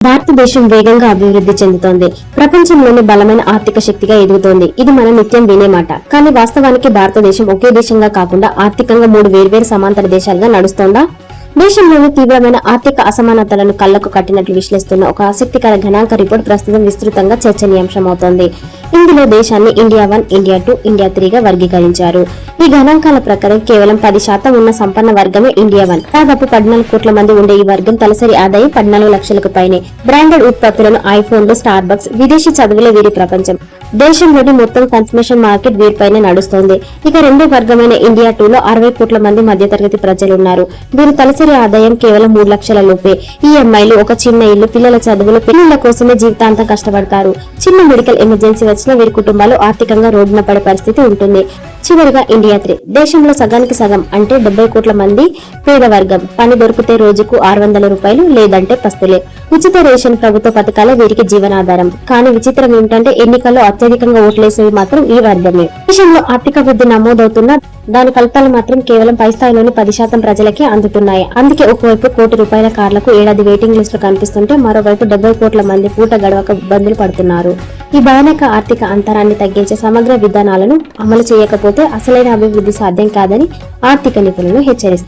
భారతదేశం వేగంగా అభివృద్ధి చెందుతోంది. ప్రపంచంలోని బలమైన ఆర్థిక శక్తిగా ఎదుగుతోంది. ఇది మనం నిత్యం వినే మాట. కానీ వాస్తవానికి భారతదేశం ఒకే దేశంగా కాకుండా ఆర్థికంగా 3 వేర్వేరు సమాంతర దేశాలుగా నడుస్తోందా? దేశంలోని తీవ్రమైన ఆర్థిక అసమానతలను కళ్లకు కట్టినట్లు విశ్లేషిస్తున్న ఒక ఆసక్తికర గణాంక రిపోర్ట్ ప్రస్తుతం విస్తృతంగా చర్చనీయాంశమవుతోంది. ఇందులో దేశాన్ని ఇండియా 1, ఇండియా 2, ఇండియా 3గా వర్గీకరించారు. ఈ గణాంకాల ప్రకారం కేవలం 10% ఉన్న సంపన్న వర్గమే ఇండియా 1. దాదాపు 14 కోట్ల మంది ఉండే ఈ వర్గం తలసరి ఆదాయం 14 లక్షలకు పైనే. బ్రాండెడ్ ఉత్పత్తులను, ఐఫోన్లు, స్టార్ బక్స్, విదేశీ చదువులే వీరి ప్రపంచం. దేశంలోని మొత్తం కన్సంప్షన్ మార్కెట్ వీరిపైనే నడుస్తోంది. ఇక రెండో వర్గమైన ఇండియా 2లో 60 కోట్ల మంది మధ్యతరగతి ప్రజలున్నారు. వీరు తలసరి ఆదాయం కేవలం 3 లక్షల లోపే. ఈఎంఐలు, ఒక చిన్న ఇల్లు, పిల్లల చదువులు, పిల్లల కోసమే జీవితాంతం కష్టపడతారు. చిన్న మెడికల్ ఎమర్జెన్సీ వచ్చినా వీరి కుటుంబాలు ఆర్థికంగా రోడ్డున పడే పరిస్థితి ఉంటుంది. చివరిగా ఇండియా 3. దేశంలో సగానికి సగం అంటే 70 కోట్ల మంది పేద వర్గం. పని దొరికితే రోజుకు 600 రూపాయలు, లేదంటే పస్తులే. ఉచిత రేషన్, ప్రభుత్వ పథకాలే వీరికి జీవనాధారం. కానీ విచిత్రం ఏమిటంటే ఎన్నికల్లో అత్యధికంగా ఓట్లేసేవి మాత్రం ఈ వర్గమే. దేశంలో ఆర్థిక వృద్ధి నమోదవుతున్నా దాని ఫలితాలు మాత్రం కేవలం పై స్థాయిలోని 10% ప్రజలకే అందుతున్నాయి. అందుకే ఒకవైపు ₹1,00,00,000 కార్లకు ఏడాది వెయిటింగ్ లిస్టులు కనిపిస్తుంటే మరోవైపు 70 కోట్ల మంది పూట గడవక ఇబ్బందులు పడుతున్నారు. ఈ భయానక ఆర్థిక అంతరాన్ని తగ్గించే సమగ్ర విధానాలను అమలు చేయకపోతే అసలైన అభివృద్ధి సాధ్యం కాదని ఆర్థిక నిపుణులు హెచ్చరిస్తున్నారు.